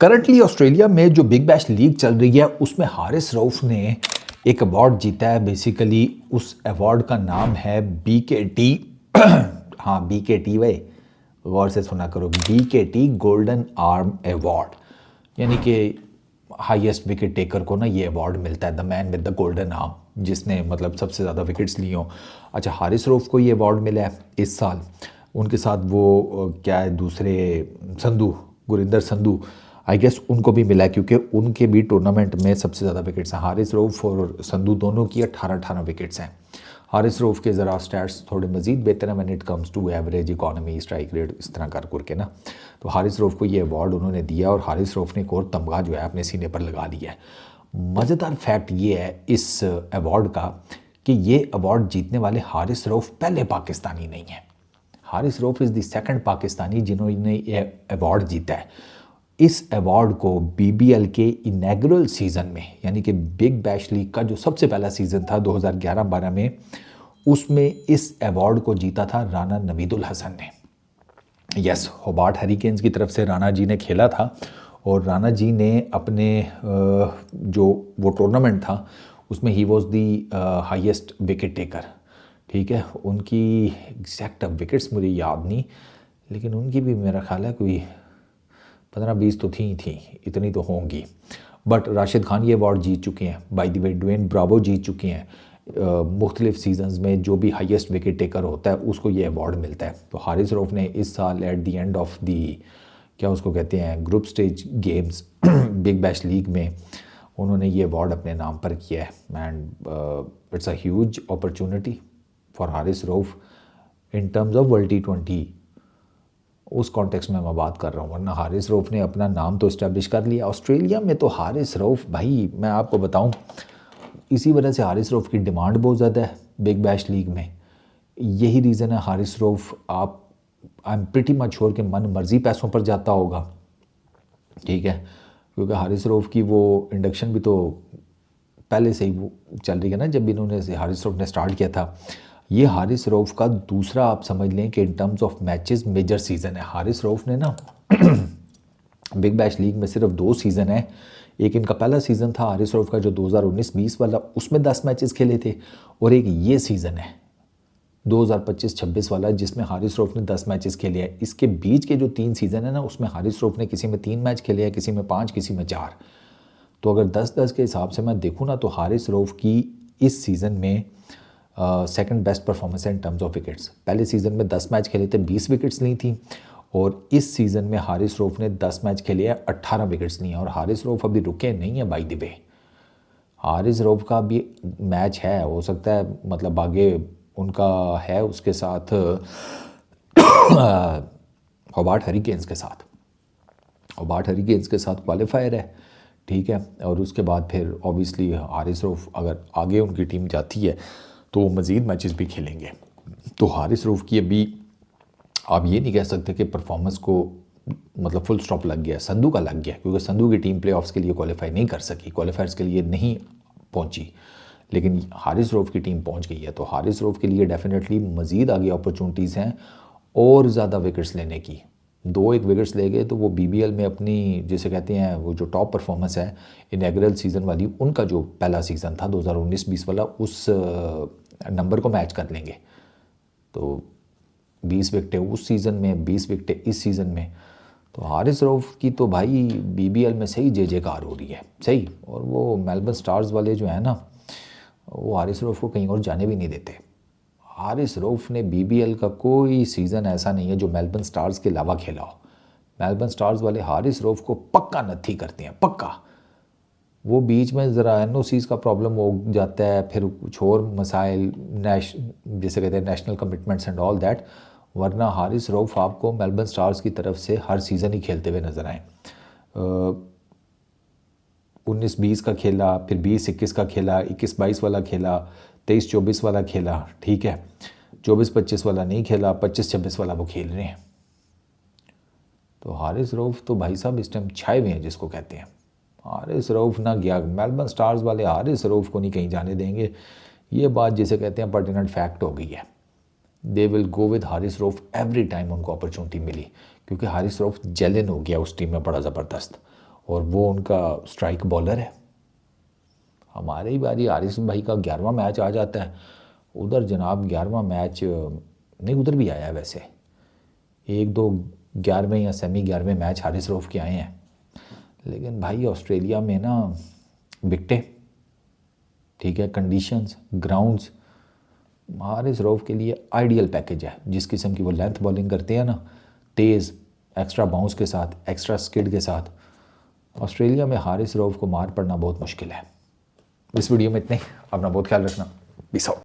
Currently Australia में जो big bash league चल रही है उसमें हारिस रऊफ ने एक अवार्ड जीता है। बेसिकली उस अवार्ड का नाम है BKT हाँ BKT भाई, गौर से सुना करो, BKT गोल्डन आर्म अवार्ड, यानी कि हाईएस्ट विकेट टेकर को ना ये अवार्ड मिलता है, the man with the golden arm, जिसने मतलब सबसे ज़्यादा विकेट्स ली हों। अच्छा, हारिस रऊफ को ये अवार्ड मिला है इस साल। उनके साथ वो क्या है, दूसरे संधू, गुरिंदर संधू, आई गेस उनको भी मिला है क्योंकि उनके भी टूर्नामेंट में सबसे ज़्यादा विकेट्स हैं। हारिस रऊफ और संधू दोनों की 18-18 विकेट्स हैं। हारिस रऊफ के ज़रा स्टैट्स थोड़े मज़ीद बेहतर हैं when it comes to average, economy, strike rate, इस तरह करके ना। तो हारिस रऊफ को ये अवार्ड उन्होंने दिया और हारिस रऊफ ने एक और तमगा जो है अपने सीने पर लगा दिया है। मज़ेदार फैक्ट ये है इस अवार्ड का कि ये अवार्ड जीतने वाले हारिस रऊफ पहले पाकिस्तानी नहीं है। Haris Rauf is the second Pakistani जिन्होंने ये अवार्ड जीता है। इस अवार्ड को BBL के इनैगुरल सीज़न में, यानी कि बिग बैश लीग का जो सबसे पहला सीज़न था 2011-12 में, उसमें इस अवार्ड को जीता था राना नवीदुल हसन ने। यस, होबार्ट हरिकेन्स की तरफ से राना जी ने खेला था और राना जी ने अपने जो वो टूर्नामेंट था उसमें he was the highest wicket taker. ठीक है, उनकी एग्जैक्ट विकेट्स मुझे याद नहीं, लेकिन उनकी भी मेरा ख्याल है कोई 15-20 तो थी, इतनी तो होंगी। बट राशिद खान ये अवार्ड जीत चुके हैं, by the way Dwayne Bravo जीत चुके हैं। मुख्तलिफ सीजन्स में जो भी हाईएस्ट विकेट टेकर होता है उसको ये अवार्ड मिलता है। तो हारिस रऊफ ने इस साल at the end of the, क्या उसको कहते हैं, group stage games big bash league में उन्होंने ये अवार्ड अपने नाम पर किया है। And it's a huge opportunity for Haris Rauf in terms of world T20, उस कॉन्टेक्स्ट में मैं बात कर रहा हूँ। वरना हारिस रऊफ ने अपना नाम तो इस्टेब्लिश कर लिया ऑस्ट्रेलिया में। तो हारिस रऊफ भाई, मैं आपको बताऊँ, इसी वजह से हारिस रऊफ की डिमांड बहुत ज़्यादा है बिग बैश लीग में। यही रीज़न है हारिस रऊफ, आप, I am pretty much sure कि मन मर्जी पैसों पर जाता होगा। ठीक है, क्योंकि हारिस रऊफ की वो इंडक्शन भी तो पहले से ही वो चल रही है ना, जब इन्होंने हारिस रऊफ ने स्टार्ट किया था। ये हारिस रऊफ का दूसरा, आप समझ लें कि in terms of matches major season है। हारिस रऊफ ने ना बिग बैश लीग में सिर्फ 2 सीज़न है। एक इनका पहला सीज़न था हारिस रऊफ का जो 2019-20 वाला, उसमें 10 मैचेस खेले थे, और एक ये सीज़न है 2025-26 वाला जिसमें हारिस रऊफ ने 10 मैचेस खेले हैं। इसके बीच के जो 3 सीज़न है ना, उसमें हारिस रऊफ ने किसी में 3 मैच खेले हैं, किसी में 5, किसी में 4। तो अगर 10-10 के हिसाब से मैं देखूँ ना, तो हारिस रऊफ की इस सीज़न में सेकंड बेस्ट परफॉर्मेंस है इन टर्म्स ऑफ विकेट्स। पहले सीज़न में 10 मैच खेले थे, 20 विकेट्स ली थी, और इस सीज़न में हारिस रऊफ ने 10 मैच खेले हैं, 18 विकेट्स ली हैं। और हारिस रऊफ अभी रुके नहीं है बाय द वे। हारिस रऊफ का भी मैच है, हो सकता है मतलब आगे उनका है उसके साथ होबार्ट हरिकेन्स के साथ, होबार्ट हरिकेन्स के साथ क्वालिफायर है। ठीक है, और उसके बाद फिर ऑब्वियसली हारिस रऊफ अगर आगे उनकी टीम जाती है तो वो मज़ीद मैचेस भी खेलेंगे। तो हारिस रऊफ की अभी आप ये नहीं कह सकते कि परफॉर्मेंस को मतलब फुल स्टॉप लग गया, संधू का लग गया, क्योंकि संधू की टीम प्लेऑफ्स के लिए क्वालिफाई नहीं कर सकी, क्वालिफायर्स के लिए नहीं पहुंची, लेकिन हारिस रऊफ की टीम पहुंच गई है। तो हारिस रऊफ के लिए डेफिनेटली मज़ीद आगे अपॉर्चुनिटीज़ हैं और ज़्यादा विकेट्स लेने की। 2-1 विकेट्स ले गए तो वो BBL में अपनी, जिसे कहते हैं, वो जो टॉप परफॉर्मेंस है इनैगुरल सीज़न वाली, उनका जो पहला सीज़न था 2019-20 वाला, उस नंबर को मैच कर लेंगे। तो 20 विकेटें उस सीज़न में, 20 विकेटें इस सीज़न में। तो हारिस रऊफ की तो भाई BBL में सही जय-जयकार हो रही है, सही। और वो मेलबर्न स्टार्स वाले जो है ना, वो हारिस रऊफ को कहीं और जाने भी नहीं देते। हारिस रऊफ ने BBL का कोई सीज़न ऐसा नहीं है जो मेलबर्न स्टार्स के अलावा खेला हो। मेलबर्न स्टार्स वाले हारिस रऊफ को पक्का नत्थी करते हैं, पक्का। वो बीच में ज़रा NOCs का प्रॉब्लम हो जाता है, फिर कुछ और मसाइल, जैसे कहते हैं national commitments and all that, वरना हारिस रऊफ आपको मेलबर्न स्टार्स की तरफ से हर सीज़न ही खेलते हुए नज़र आए। 19-20 का खेला, फिर 20-21 का खेला, 21-22 वाला खेला, 23-24 वाला खेला। ठीक है, 24-25 वाला नहीं खेला, 25-26 वाला वो खेल रहे हैं। तो हारिस रऊफ तो भाई साहब इस टाइम छाए हुए हैं, जिसको कहते हैं। हारिस रऊफ ना गया, मेलबर्न स्टार्स वाले हारिस रऊफ को नहीं कहीं जाने देंगे। ये बात जिसे कहते हैं पर्टिनेंट फैक्ट हो गई है। They will go with Haris Rauf every time उनको अपॉर्चुनिटी मिली, क्योंकि हारिस रऊफ जेलन हो गया उस टीम में बड़ा ज़बरदस्त। और वो उनका स्ट्राइक बॉलर है। हमारे ही बारी हारिस भाई का 11वां मैच आ जाता है। उधर जनाब 11वां मैच नहीं, उधर भी आया है वैसे, एक दो 11वें या सेमी 11वें मैच हारिस रऊफ़ के आए हैं। लेकिन भाई ऑस्ट्रेलिया में ना विकटें, ठीक है, कंडीशंस, ग्राउंड्स हारिस रऊफ़ के लिए आइडियल पैकेज है। जिस किस्म की वो लेंथ बॉलिंग करते हैं ना, तेज़ एक्स्ट्रा बाउंस के साथ, एक्स्ट्रा स्किड के साथ, ऑस्ट्रेलिया में हारिस रऊफ़ को मार पड़ना बहुत मुश्किल है। इस वीडियो में इतने ही। अपना बहुत ख्याल रखना। Peace out.